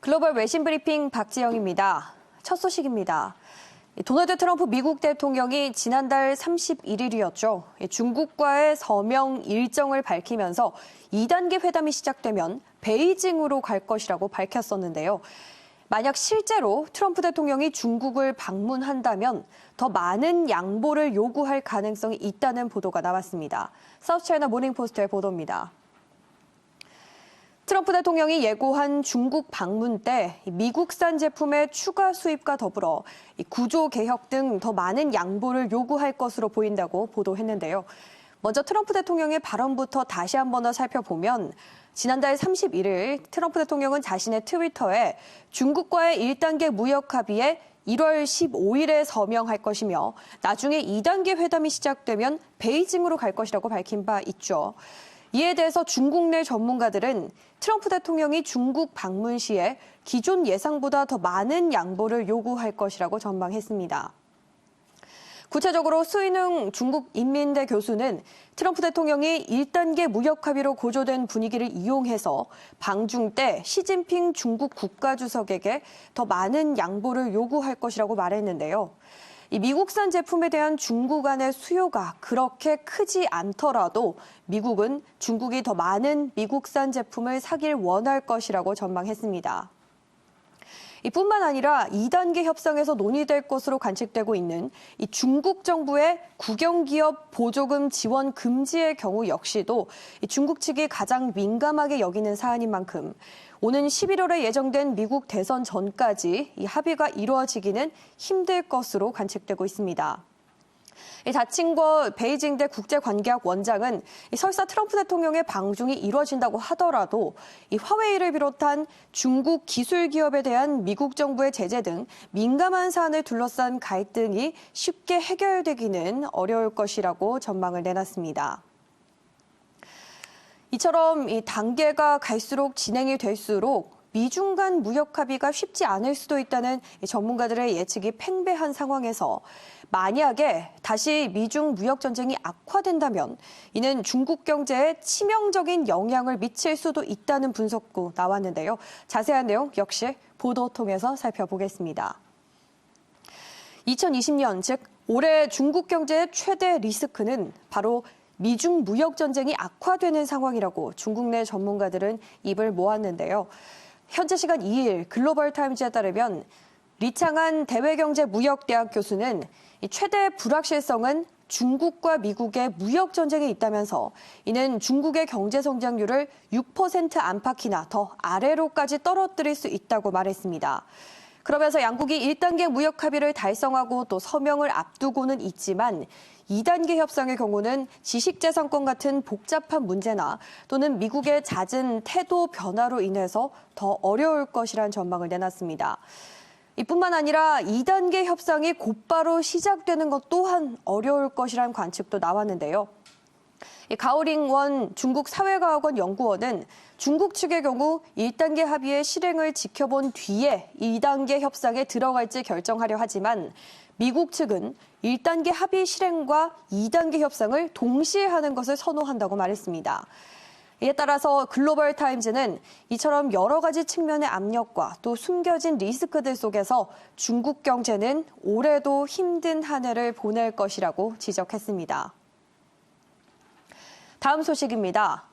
글로벌 외신 브리핑 박지영입니다. 첫 소식입니다. 도널드 트럼프 미국 대통령이 지난달 31일이었죠. 중국과의 서명 일정을 밝히면서 2단계 회담이 시작되면 베이징으로 갈 것이라고 밝혔었는데요. 만약 실제로 트럼프 대통령이 중국을 방문한다면 더 많은 양보를 요구할 가능성이 있다는 보도가 나왔습니다. 사우스차이나 모닝포스트의 보도입니다. 트럼프 대통령이 예고한 중국 방문 때 미국산 제품의 추가 수입과 더불어 구조 개혁 등 더 많은 양보를 요구할 것으로 보인다고 보도했는데요. 먼저 트럼프 대통령의 발언부터 다시 한번 더 살펴보면 지난달 31일 트럼프 대통령은 자신의 트위터에 중국과의 1단계 무역 합의에 1월 15일에 서명할 것이며 나중에 2단계 회담이 시작되면 베이징으로 갈 것이라고 밝힌 바 있죠. 이에 대해서 중국 내 전문가들은 트럼프 대통령이 중국 방문 시에 기존 예상보다 더 많은 양보를 요구할 것이라고 전망했습니다. 구체적으로 수인흥 중국 인민대 교수는 트럼프 대통령이 1단계 무역 합의로 고조된 분위기를 이용해서 방중 때 시진핑 중국 국가주석에게 더 많은 양보를 요구할 것이라고 말했는데요. 이 미국산 제품에 대한 중국 간의 수요가 그렇게 크지 않더라도 미국은 중국이 더 많은 미국산 제품을 사길 원할 것이라고 전망했습니다. 이뿐만 아니라 2단계 협상에서 논의될 것으로 관측되고 있는 이 중국 정부의 국영기업 보조금 지원 금지의 경우 역시도 중국 측이 가장 민감하게 여기는 사안인 만큼 오는 11월에 예정된 미국 대선 전까지 이 합의가 이루어지기는 힘들 것으로 관측되고 있습니다. 자칭거 베이징대 국제관계학 원장은 설사 트럼프 대통령의 방중이 이루어진다고 하더라도 이 화웨이를 비롯한 중국 기술 기업에 대한 미국 정부의 제재 등 민감한 사안을 둘러싼 갈등이 쉽게 해결되기는 어려울 것이라고 전망을 내놨습니다. 이처럼 이 단계가 갈수록 진행이 될수록 미중 간 무역 합의가 쉽지 않을 수도 있다는 전문가들의 예측이 팽배한 상황에서 만약에 다시 미중 무역 전쟁이 악화된다면 이는 중국 경제에 치명적인 영향을 미칠 수도 있다는 분석도 나왔는데요. 자세한 내용 역시 보도 통해서 살펴보겠습니다. 2020년, 즉 올해 중국 경제의 최대 리스크는 바로 미중 무역 전쟁이 악화되는 상황이라고 중국 내 전문가들은 입을 모았는데요. 현재 시간 2일 글로벌 타임즈에 따르면 리창한 대외경제무역대학 교수는 최대 불확실성은 중국과 미국의 무역 전쟁에 있다면서 이는 중국의 경제 성장률을 6% 안팎이나 더 아래로까지 떨어뜨릴 수 있다고 말했습니다. 그러면서 양국이 1단계 무역 합의를 달성하고 또 서명을 앞두고는 있지만 2단계 협상의 경우는 지식재산권 같은 복잡한 문제나 또는 미국의 잦은 태도 변화로 인해서 더 어려울 것이란 전망을 내놨습니다. 이뿐만 아니라 2단계 협상이 곧바로 시작되는 것 또한 어려울 것이란 관측도 나왔는데요. 가오링원 중국 사회과학원 연구원은 중국 측의 경우 1단계 합의의 실행을 지켜본 뒤에 2단계 협상에 들어갈지 결정하려 하지만 미국 측은 1단계 합의 실행과 2단계 협상을 동시에 하는 것을 선호한다고 말했습니다. 이에 따라서 글로벌 타임즈는 이처럼 여러 가지 측면의 압력과 또 숨겨진 리스크들 속에서 중국 경제는 올해도 힘든 한 해를 보낼 것이라고 지적했습니다. 다음 소식입니다.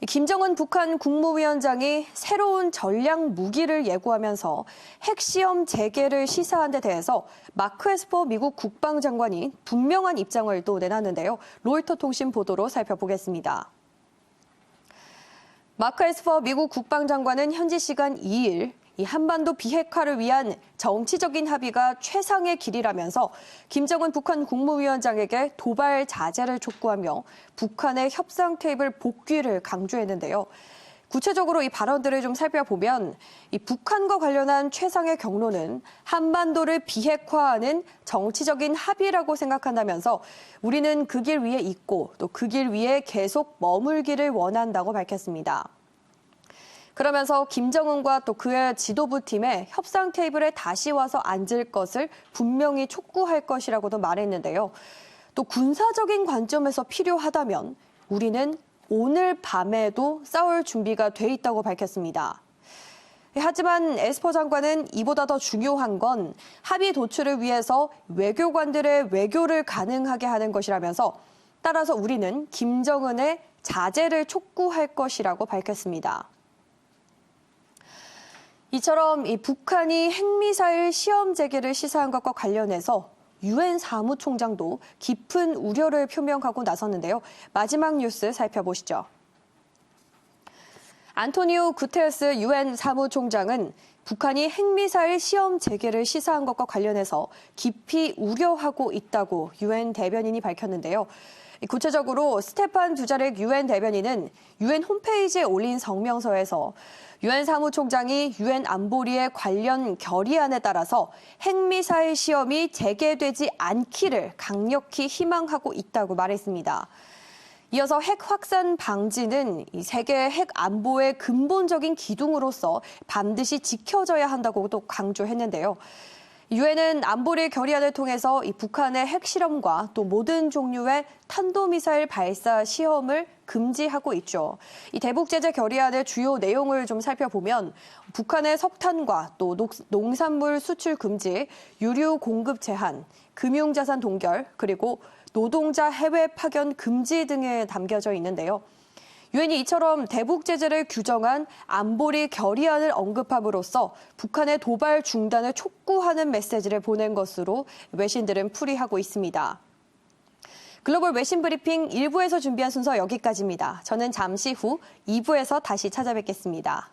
김정은 북한 국무위원장이 새로운 전략 무기를 예고하면서 핵시험 재개를 시사한 데 대해서 마크 에스퍼 미국 국방장관이 분명한 입장을 또 내놨는데요. 로이터 통신 보도로 살펴보겠습니다. 마크 에스퍼 미국 국방장관은 현지 시간 2일 이 한반도 비핵화를 위한 정치적인 합의가 최상의 길이라면서 김정은 북한 국무위원장에게 도발 자제를 촉구하며 북한의 협상 테이블 복귀를 강조했는데요. 구체적으로 이 발언들을 좀 살펴보면 이 북한과 관련한 최상의 경로는 한반도를 비핵화하는 정치적인 합의라고 생각한다면서 우리는 그 길 위에 있고 또 그 길 위에 계속 머물기를 원한다고 밝혔습니다. 그러면서 김정은과 또 그의 지도부 팀에 협상 테이블에 다시 와서 앉을 것을 분명히 촉구할 것이라고도 말했는데요. 또 군사적인 관점에서 필요하다면 우리는 오늘 밤에도 싸울 준비가 돼 있다고 밝혔습니다. 하지만 에스퍼 장관은 이보다 더 중요한 건 합의 도출을 위해서 외교관들의 외교를 가능하게 하는 것이라면서 따라서 우리는 김정은의 자제를 촉구할 것이라고 밝혔습니다. 이처럼 북한이 핵미사일 시험 재개를 시사한 것과 관련해서 유엔 사무총장도 깊은 우려를 표명하고 나섰는데요. 마지막 뉴스 살펴보시죠. 안토니오 구테레스 유엔 사무총장은 북한이 핵미사일 시험 재개를 시사한 것과 관련해서 깊이 우려하고 있다고 유엔 대변인이 밝혔는데요. 구체적으로 스테판 두자렉 유엔 대변인은 유엔 홈페이지에 올린 성명서에서 유엔 사무총장이 유엔 안보리의 관련 결의안에 따라서 핵미사일 시험이 재개되지 않기를 강력히 희망하고 있다고 말했습니다. 이어서 핵 확산 방지는 이 세계 핵 안보의 근본적인 기둥으로서 반드시 지켜져야 한다고도 강조했는데요. 유엔은 안보리 결의안을 통해서 이 북한의 핵실험과 또 모든 종류의 탄도미사일 발사 시험을 금지하고 있죠. 이 대북제재 결의안의 주요 내용을 좀 살펴보면 북한의 석탄과 또 농산물 수출 금지, 유류 공급 제한, 금융자산 동결, 그리고 노동자 해외 파견 금지 등에 담겨져 있는데요. 유엔이 이처럼 대북 제재를 규정한 안보리 결의안을 언급함으로써 북한의 도발 중단을 촉구하는 메시지를 보낸 것으로 외신들은 풀이하고 있습니다. 글로벌 외신 브리핑 1부에서 준비한 순서 여기까지입니다. 저는 잠시 후 2부에서 다시 찾아뵙겠습니다.